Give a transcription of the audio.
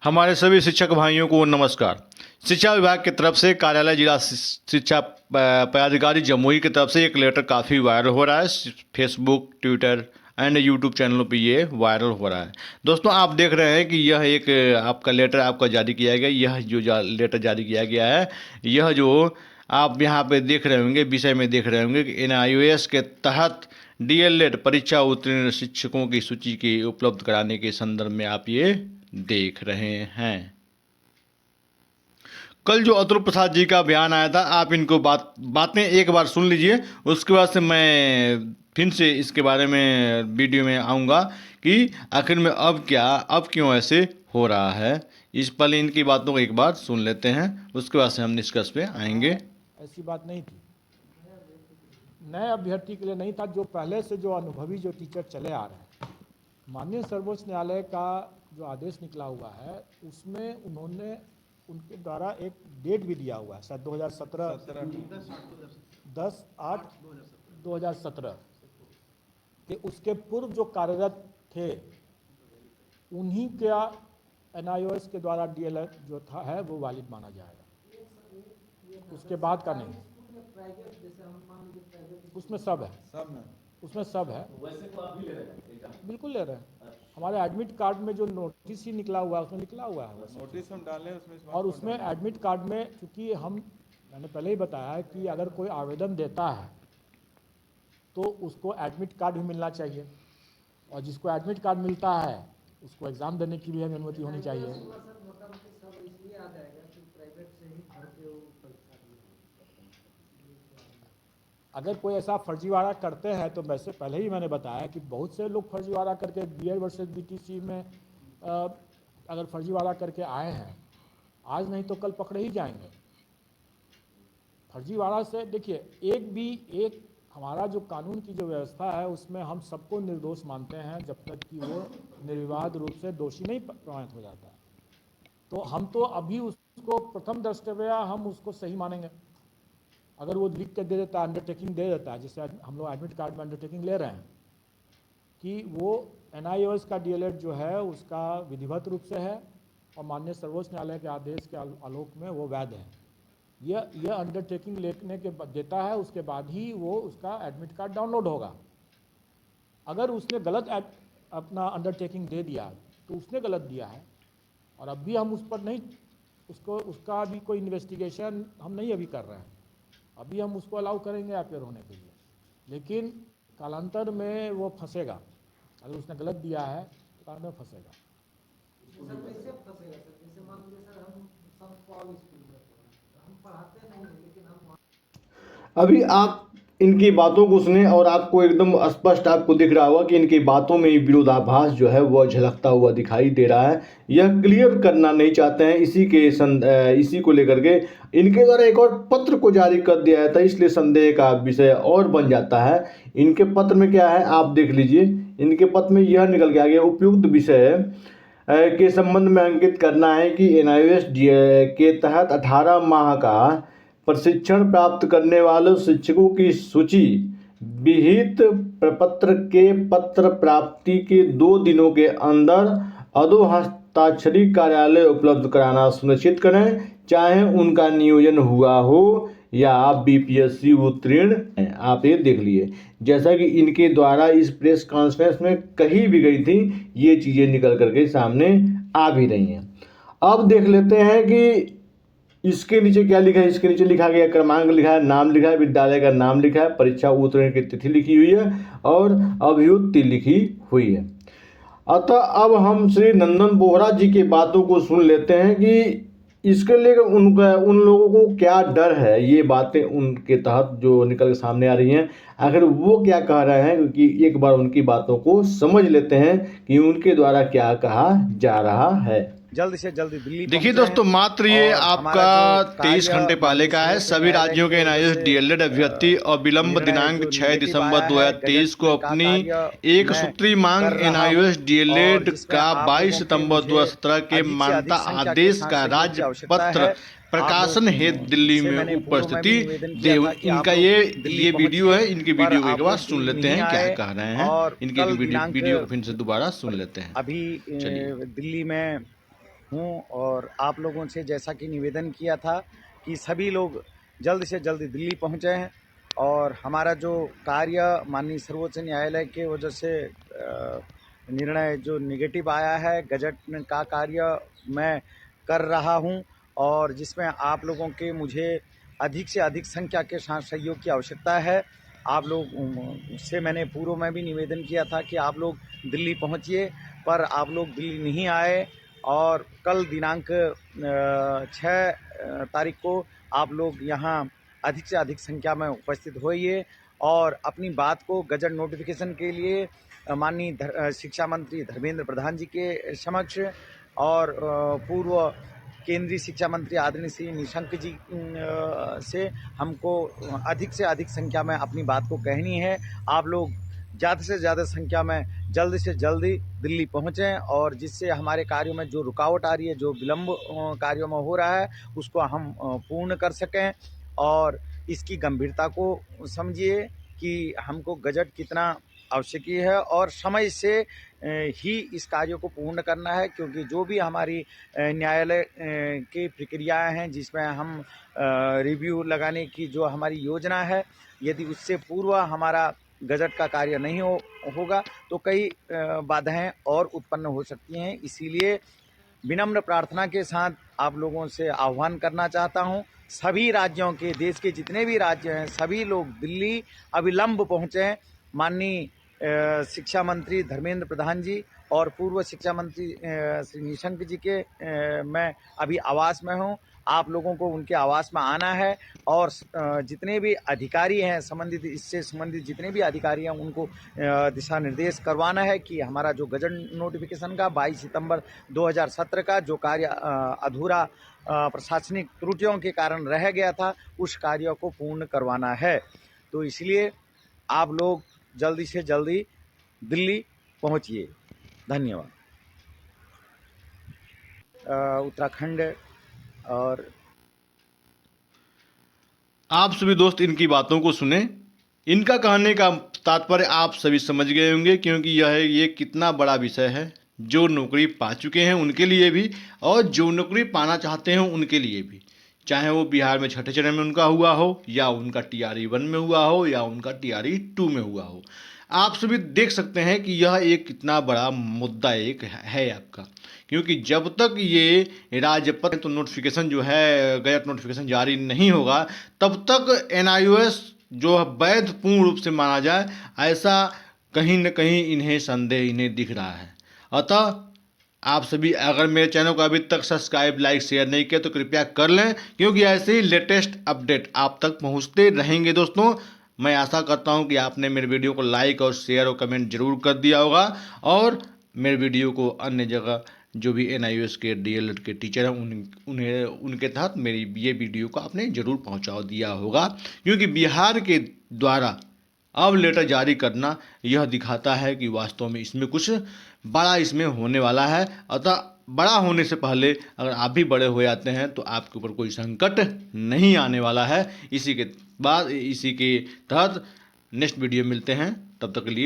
हमारे सभी शिक्षक भाइयों को नमस्कार। शिक्षा विभाग की तरफ से कार्यालय जिला शिक्षा पदाधिकारी जमुई की तरफ से एक लेटर काफ़ी वायरल हो रहा है। फेसबुक, ट्विटर एंड यूट्यूब चैनलों पे ये वायरल हो रहा है। दोस्तों, आप देख रहे हैं कि यह एक आपका लेटर आपका जारी किया गया। यह जो लेटर जारी किया गया है, यह जो आप यहाँ पे देख रहे होंगे, विषय में देख रहे होंगे कि NIOS के तहत DLED परीक्षा उत्तीर्ण शिक्षकों की सूची के उपलब्ध कराने के संदर्भ में आप ये देख रहे हैं। कल जो अतुल प्रसाद जी का बयान आया था, आप इनको बातें एक बार सुन लीजिए। उसके बाद से मैं फिर से इसके बारे में वीडियो में आऊँगा कि आखिर में अब क्यों ऐसे हो रहा है। इस पहले इनकी बातों को एक बार सुन लेते हैं, उसके बाद से हम निष्कर्ष पे आएंगे। ऐसी बात नहीं थी, नए अभ्यर्थी के लिए नहीं था। जो पहले से जो अनुभवी जो टीचर चले आ रहे हैं, माननीय सर्वोच्च न्यायालय का जो आदेश निकला हुआ है उसमें उन्होंने उनके द्वारा एक डेट भी दिया हुआ है, शायद 2017 10/8/2017 कि उसके पूर्व जो कार्यरत थे उन्हीं का NIOS के द्वारा DLED जो था है वो वैलिड माना जाएगा, उसके बाद का नहीं। उसमें सब है, उसमें सब है। बिल्कुल ले रहे हैं। हमारे एडमिट कार्ड में जो नोटिस ही निकला हुआ है उसमें निकला हुआ है, नोटिस हम डालें उसमें। और उसमें एडमिट कार्ड में चूंकि मैंने पहले ही बताया है कि अगर कोई आवेदन देता है तो उसको एडमिट कार्ड भी मिलना चाहिए, और जिसको एडमिट कार्ड मिलता है उसको एग्ज़ाम देने की भी हमें अनुमति होनी चाहिए। अगर कोई ऐसा फर्जीवाड़ा करते हैं तो वैसे पहले ही मैंने बताया कि बहुत से लोग फर्जीवाड़ा करके BED वर्सेस BTC में अगर फर्जीवाड़ा करके आए हैं, आज नहीं तो कल पकड़े ही जाएंगे। फर्जीवाड़ा से देखिए, एक हमारा जो कानून की जो व्यवस्था है उसमें हम सबको निर्दोष मानते हैं जब तक कि वो निर्विवाद रूप से दोषी नहीं प्रमाणित हो जाता है। तो हम तो अभी उसको प्रथम दृष्टया हम उसको सही मानेंगे। अगर वो लिख के दे देता है, अंडरटेकिंग दे देता है, जैसे हम लोग एडमिट कार्ड में अंडरटेकिंग ले रहे हैं कि वो NIOS का DLED जो है उसका विधिवत रूप से है और माननीय सर्वोच्च न्यायालय के आदेश के आलोक में वो वैध है, यह अंडरटेकिंग लेने के देता है, उसके बाद ही वो उसका एडमिट कार्ड डाउनलोड होगा। अगर उसने गलत अपना अंडरटेकिंग दे दिया तो उसने गलत दिया है, और अब भी हम उस पर नहीं उसका भी कोई इन्वेस्टिगेशन हम नहीं अभी कर रहे हैं। अभी हम उसको अलाउ करेंगे अपेयर होने के लिए, लेकिन कालांतर में वो फंसेगा। अगर उसने गलत दिया है तो कालांतर में फंसेगा। अभी आप इनकी बातों को सुने और आपको एकदम स्पष्ट आपको दिख रहा होगा कि इनकी बातों में विरोधाभास जो है वह झलकता हुआ दिखाई दे रहा है। यह क्लियर करना नहीं चाहते हैं। इसी को लेकर के इनके द्वारा एक और पत्र को जारी कर दिया है था, इसलिए संदेह का विषय और बन जाता है। इनके पत्र में क्या है आप देख लीजिए। इनके पत्र में यह निकल के आ गया, उपयुक्त विषय के संबंध में अंकित करना है कि NIOS के तहत 18 माह का प्रशिक्षण प्राप्त करने वाले शिक्षकों की सूची विहित प्रपत्र के पत्र प्राप्ति के 2 दिनों के अंदर अधोहस्ताक्षरी कार्यालय उपलब्ध कराना सुनिश्चित करें, चाहे उनका नियोजन हुआ हो या आप BPSC उत्तीर्ण हैं। आप ये देख लिए, जैसा कि इनके द्वारा इस प्रेस कॉन्फ्रेंस में कही भी गई थी, ये चीज़ें निकल करके सामने आ भी रही हैं। अब देख लेते हैं कि इसके नीचे क्या लिखा है। इसके नीचे लिखा गया क्रमांक लिखा है, नाम लिखा है, विद्यालय का नाम लिखा है, परीक्षा उत्तीर्ण की तिथि लिखी हुई है और अभ्युत्ति लिखी हुई है। अतः अब हम श्री नंदन बोहरा जी की बातों को सुन लेते हैं कि इसके लिए उन लोगों को क्या डर है। ये बातें उनके तहत जो निकल के सामने आ रही हैं, आखिर वो क्या कह रहे हैं, क्योंकि एक बार उनकी बातों को समझ लेते हैं कि उनके द्वारा क्या कहा जा रहा है। जल्द से जल्द दिल्ली देखिए दोस्तों, मात्र ये आपका 23 घंटे पहले का है। सभी राज्यों के NIOS DLED अभ्यर्थी और विलंब दिनांक 6 दिसंबर 2023 को अपनी एक सूत्री मांग NIOS DLED का 22 सितंबर 2017 के मान्यता आदेश का राजपत्र प्रकाशन हेतु दिल्ली में उपस्थिति दे। इनका ये वीडियो है। इनकी वीडियो को एक बार सुन लेते हैं क्या कह रहे हैं। इनकी वीडियो को फिर से दोबारा सुन लेते हैं। अभी दिल्ली में हूँ और आप लोगों से जैसा कि निवेदन किया था कि सभी लोग जल्द से जल्द दिल्ली पहुँचे हैं और हमारा जो कार्य माननीय सर्वोच्च न्यायालय के वजह से निर्णय जो नेगेटिव आया है, गजट का कार्य मैं कर रहा हूं और जिसमें आप लोगों के मुझे अधिक से अधिक संख्या के साथ सहयोग की आवश्यकता है। आप लोग से मैंने पूर्व में भी निवेदन किया था कि आप लोग दिल्ली पहुंचिए, पर आप लोग दिल्ली नहीं आए और कल दिनांक 6 तारीख को आप लोग यहाँ अधिक से अधिक संख्या में उपस्थित होइए और अपनी बात को गजट नोटिफिकेशन के लिए माननीय शिक्षा मंत्री धर्मेंद्र प्रधान जी के समक्ष और पूर्व केंद्रीय शिक्षा मंत्री आदरणीय श्री निशंक जी से हमको अधिक से अधिक संख्या में अपनी बात को कहनी है। आप लोग ज़्यादा से ज़्यादा संख्या में जल्द से जल्दी दिल्ली पहुँचें और जिससे हमारे कार्यों में जो रुकावट आ रही है, जो विलम्ब कार्यों में हो रहा है, उसको हम पूर्ण कर सकें और इसकी गंभीरता को समझिए कि हमको गजट कितना आवश्यक है और समय से ही इस कार्य को पूर्ण करना है, क्योंकि जो भी हमारी न्यायालय की प्रक्रियाएं हैं जिसमें हम रिव्यू लगाने की जो हमारी योजना है, यदि उससे पूर्व हमारा गजट का कार्य नहीं होगा तो कई बाधाएं और उत्पन्न हो सकती हैं। इसीलिए विनम्र प्रार्थना के साथ आप लोगों से आह्वान करना चाहता हूं, सभी राज्यों के, देश के जितने भी राज्य हैं, सभी लोग दिल्ली अविलंब पहुँचें। माननीय शिक्षा मंत्री धर्मेंद्र प्रधान जी और पूर्व शिक्षा मंत्री श्री निशंक जी के मैं अभी आवास में हूं। आप लोगों को उनके आवास में आना है और जितने भी अधिकारी हैं संबंधित, इससे संबंधित जितने भी अधिकारी हैं उनको दिशा निर्देश करवाना है कि हमारा जो गजट नोटिफिकेशन का 22 सितंबर 2017 का जो कार्य अधूरा प्रशासनिक त्रुटियों के कारण रह गया था, उस कार्य को पूर्ण करवाना है। तो इसलिए आप लोग जल्दी से जल्दी दिल्ली पहुंचिए। धन्यवाद। उत्तराखंड और आप सभी दोस्त इनकी बातों को सुने। इनका कहने का तात्पर्य आप सभी समझ गए होंगे, क्योंकि ये कितना बड़ा विषय है। जो नौकरी पा चुके हैं उनके लिए भी और जो नौकरी पाना चाहते हैं उनके लिए भी, चाहे वो बिहार में छठे चरण में उनका हुआ हो या उनका TRE 1 में हुआ हो या उनका TRE 2 में हुआ हो। आप सभी देख सकते हैं कि यह एक कितना बड़ा मुद्दा एक है आपका, क्योंकि जब तक ये राजपत्र तो नोटिफिकेशन जो है गजट नोटिफिकेशन जारी नहीं होगा, तब तक NIOS जो वैध पूर्ण रूप से माना जाए, ऐसा कहीं न कहीं इन्हें संदेह इन्हें दिख रहा है। अतः आप सभी अगर मेरे चैनल को अभी तक सब्सक्राइब, लाइक, शेयर नहीं किया तो कृपया कर लें, क्योंकि ऐसे ही लेटेस्ट अपडेट आप तक पहुंचते रहेंगे। दोस्तों, मैं आशा करता हूं कि आपने मेरे वीडियो को लाइक और शेयर और कमेंट जरूर कर दिया होगा और मेरे वीडियो को अन्य जगह जो भी NIOS के DLED के टीचर हैं उनके तहत मेरी ये वीडियो को आपने जरूर पहुंचा दिया होगा, क्योंकि बिहार के द्वारा अब लेटर जारी करना यह दिखाता है कि वास्तव में इसमें कुछ बड़ा इसमें होने वाला है। अतः बड़ा होने से पहले अगर आप भी बड़े हो जाते हैं तो आपके ऊपर कोई संकट नहीं आने वाला है। इसी के तहत नेक्स्ट वीडियो मिलते हैं, तब तक के लिए।